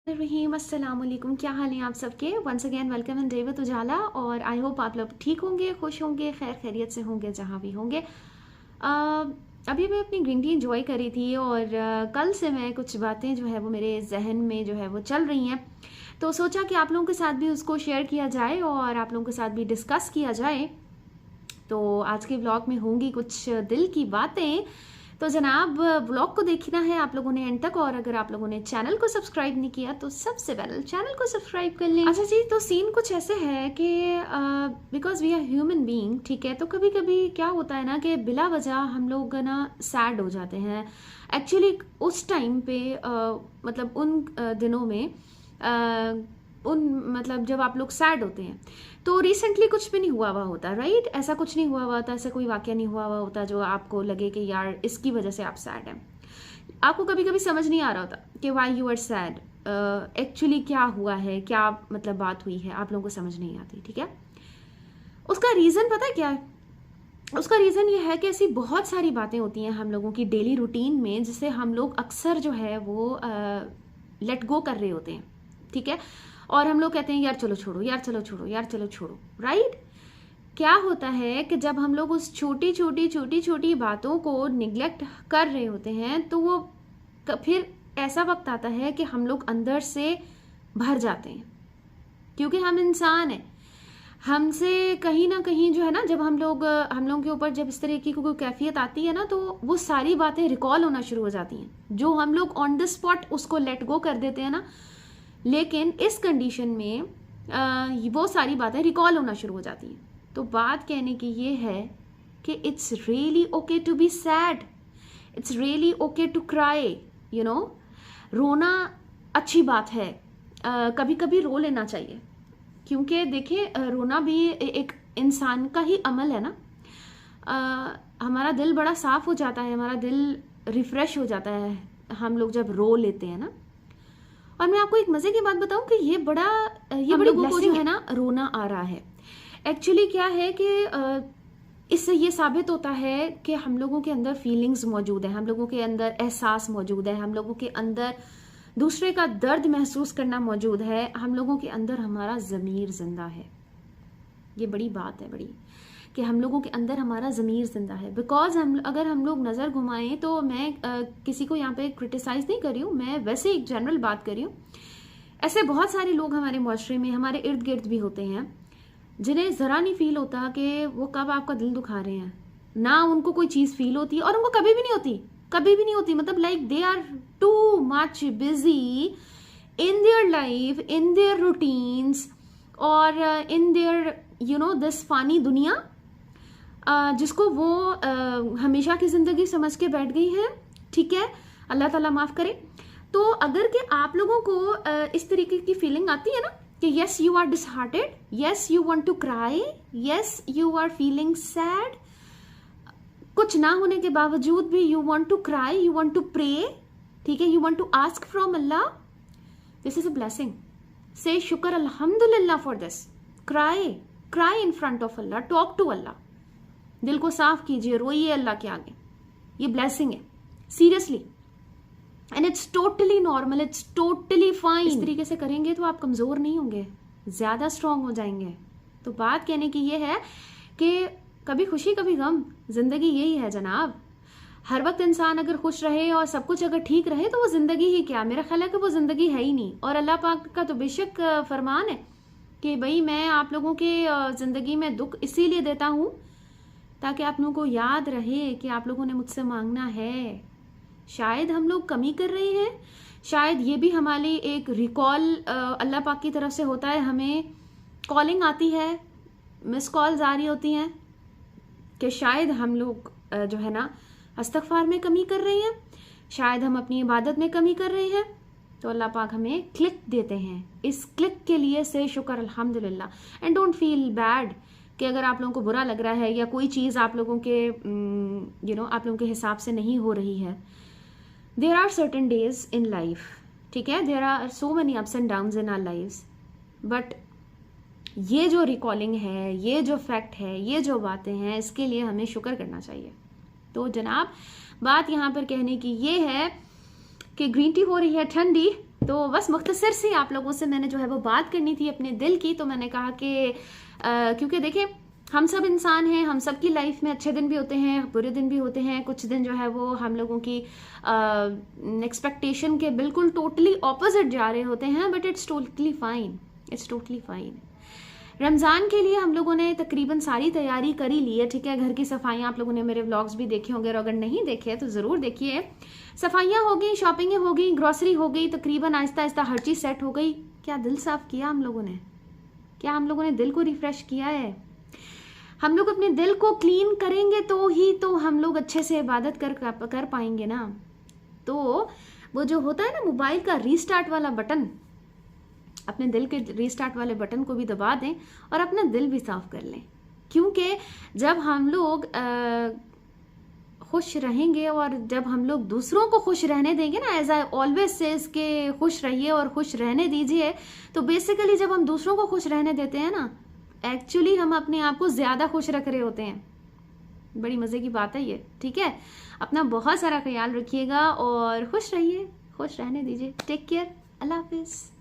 रहीम अस्सलाम वालेकुम, क्या हाल है आप सबके। Once again welcome in day with Ujala. और आई होप आप लोग ठीक होंगे, खुश होंगे, खैर खैरियत से होंगे जहाँ भी होंगे। अभी मैं अपनी ग्रीन टी इंजॉय करी थी और कल से मैं कुछ बातें जो है वो मेरे जहन में जो है वो चल रही हैं, तो सोचा कि आप लोगों के साथ भी उसको शेयर किया जाए और आप लोगों के साथ भी डिस्कस किया जाए। तो आज के व्लॉग में होंगी कुछ दिल की बातें। तो जनाब, व्लॉग को देखना है आप लोगों ने एंड तक, और अगर आप लोगों ने चैनल को सब्सक्राइब नहीं किया तो सबसे पहले चैनल को सब्सक्राइब कर लें। अच्छा जी, तो सीन कुछ ऐसे है कि because we are human being, ठीक है, तो कभी कभी क्या होता है ना कि बिला वजह हम लोग ना सैड हो जाते हैं। एक्चुअली उस टाइम पे मतलब उन दिनों में मतलब जब आप लोग सैड होते हैं तो रिसेंटली कुछ भी नहीं हुआ हुआ होता, राइट। ऐसा कुछ नहीं हुआ हुआ होता, ऐसा कोई वाकया नहीं हुआ हुआ होता जो आपको लगे कि यार इसकी वजह से आप सैड हैं। आपको कभी कभी समझ नहीं आ रहा होता कि why you are sad, actually क्या हुआ है, क्या मतलब बात हुई है, आप लोगों को समझ नहीं आती, ठीक है। उसका रीज़न पता है क्या है? उसका रीज़न ये है कि ऐसी बहुत सारी बातें होती हैं हम लोगों की डेली रूटीन में जिसे हम लोग अक्सर जो है वो लेट गो कर रहे होते हैं, ठीक है। और हम लोग कहते हैं यार चलो छोड़ो, यार चलो छोड़ो, यार चलो छोड़ो, राइट। क्या होता है कि जब हम लोग उस छोटी छोटी बातों को निग्लेक्ट कर रहे होते हैं तो वो फिर ऐसा वक्त आता है कि हम लोग अंदर से भर जाते हैं, क्योंकि हम इंसान हैं। हमसे कहीं ना कहीं जो है ना, जब हम लोगों के ऊपर जब इस तरह की कोई कैफियत आती है ना, तो वो सारी बातें रिकॉल होना शुरू हो जाती हैं जो हम लोग ऑन द स्पॉट उसको लेट गो कर देते हैं ना। लेकिन इस कंडीशन में वो सारी बातें रिकॉल होना शुरू हो जाती हैं। तो बात कहने की ये है कि it's really okay to be sad, it's really okay to cry, you know. रोना अच्छी बात है, कभी कभी रो लेना चाहिए, क्योंकि देखिए रोना भी एक इंसान का ही अमल है ना। हमारा दिल बड़ा साफ हो जाता है, हमारा दिल रिफ्रेश हो जाता है हम लोग जब रो लेते हैं ना। और मैं आपको एक मजे की बात बताऊं कि ये बड़ी लोगों को जो है ना रोना आ रहा है। एक्चुअली क्या है कि इससे ये साबित होता है कि हम लोगों के अंदर फीलिंग्स मौजूद है, हम लोगों के अंदर एहसास मौजूद है, हम लोगों के अंदर दूसरे का दर्द महसूस करना मौजूद है, हम लोगों के अंदर हमारा ज़मीर जिंदा है। ये बड़ी बात है, बड़ी, कि हम लोगों के अंदर हमारा ज़मीर जिंदा है। बिकॉज अगर हम लोग नज़र घुमाएं, तो मैं किसी को यहाँ पे क्रिटिसाइज़ नहीं कर रही हूँ, मैं वैसे एक जनरल बात कर रही हूँ। ऐसे बहुत सारे लोग हमारे मुआशरे में, हमारे इर्द गिर्द भी होते हैं जिन्हें ज़रा नहीं फील होता कि वो कब आपका दिल दुखा रहे हैं, ना उनको कोई चीज़ फील होती, और उनको कभी भी नहीं होती, कभी भी नहीं होती। मतलब like they are too much busy in their life, in their routines, और in their you know this फानी दुनिया, जिसको वो हमेशा की ज़िंदगी समझ के बैठ गई है, ठीक है। अल्लाह ताला माफ़ करे। तो अगर कि आप लोगों को इस तरीके की फीलिंग आती है ना कि yes you are disheartened, yes you want to cry, yes you are feeling sad, कुछ ना होने के बावजूद भी you want to cry, you want to pray, ठीक है, you want to ask from Allah, this is a blessing. Say शुक्र अल्हम्दुलिल्लाह for this. Cry in front of Allah, talk to Allah, दिल को साफ कीजिए, रोइए अल्लाह के आगे। ये ब्लेसिंग है, seriously, and it's totally normal, it's totally fine. इस तरीके से करेंगे तो आप कमज़ोर नहीं होंगे, ज़्यादा स्ट्रांग हो जाएंगे। तो बात कहने की ये है कि कभी खुशी कभी गम, ज़िंदगी यही है जनाब। हर वक्त इंसान अगर खुश रहे और सब कुछ अगर ठीक रहे तो वो ज़िंदगी ही क्या, मेरा ख्याल है कि वो ज़िंदगी है ही नहीं। और अल्लाह पाक का तो बेशक फरमान है कि भाई मैं आप लोगों के ज़िंदगी में दुख इसीलिए देता हूँ ताकि आप लोगों को याद रहे कि आप लोगों ने मुझसे मांगना है। शायद हम लोग कमी कर रहे हैं, शायद ये भी हमारी एक रिकॉल अल्लाह पाक की तरफ से होता है, हमें कॉलिंग आती है, मिस कॉल्स आ रही होती हैं कि शायद हम लोग जो है ना इस्तग़फ़ार में कमी कर रहे हैं, शायद हम अपनी इबादत में कमी कर रहे हैं। तो अल्लाह पाक हमें क्लिक देते हैं, इस क्लिक के लिए से शुक्र अल्हम्दुलिल्लाह। एंड डोंट फील बैड कि अगर आप लोगों को बुरा लग रहा है या कोई चीज़ आप लोगों के आप लोगों के हिसाब से नहीं हो रही है। There are certain days in life, ठीक है, there are so many ups and downs in our lives, but ये जो रिकॉलिंग है, ये जो फैक्ट है, ये जो बातें हैं, इसके लिए हमें शुक्र करना चाहिए। तो जनाब, बात यहाँ पर कहने की ये है कि ग्रीन टी हो रही है ठंडी, तो बस मुख्तसर सी आप लोगों से मैंने जो है वो बात करनी थी अपने दिल की। तो मैंने कहा कि क्योंकि देखिए हम सब इंसान हैं, हम सब की लाइफ में अच्छे दिन भी होते हैं, बुरे दिन भी होते हैं। कुछ दिन जो है वो हम लोगों की एक्सपेक्टेशन के बिल्कुल टोटली ऑपोजिट जा रहे होते हैं, but it's totally fine, it's totally fine. Ramzan के लिए हम लोगों ने तकरीबन सारी तैयारी कर ही ली है, ठीक है। घर की सफाइयाँ आप लोगों ने मेरे व्लॉग्स भी देखे होंगे, और अगर नहीं देखे तो ज़रूर देखिए। सफाइयाँ हो गई, शॉपिंगें हो गई, ग्रॉसरी हो गई, तकरीबन आहिस्ता आहिस्ता हर चीज़ सेट हो गई। क्या दिल साफ़ किया हम लोगों ने? क्या हम लोगों ने दिल को रिफ़्रेश किया है? हम लोग अपने दिल को क्लीन करेंगे तो ही तो हम लोग अच्छे से इबादत कर पाएंगे ना। तो वो जो होता है ना मोबाइल का रीस्टार्ट वाला बटन, अपने दिल के रीस्टार्ट वाले बटन को भी दबा दें और अपना दिल भी साफ कर लें। क्योंकि जब हम लोग खुश रहेंगे और जब हम लोग दूसरों को खुश रहने देंगे ना, एज आई ऑलवेज से इसके खुश रहिए और खुश रहने दीजिए, तो बेसिकली जब हम दूसरों को खुश रहने देते हैं ना, एक्चुअली हम अपने आप को ज़्यादा खुश रख रहे होते हैं। बड़ी मज़े की बात है ये, ठीक है। अपना बहुत सारा ख्याल रखिएगा और खुश रहिए, खुश रहने दीजिए। टेक केयर, अल्लाह हाफिज़।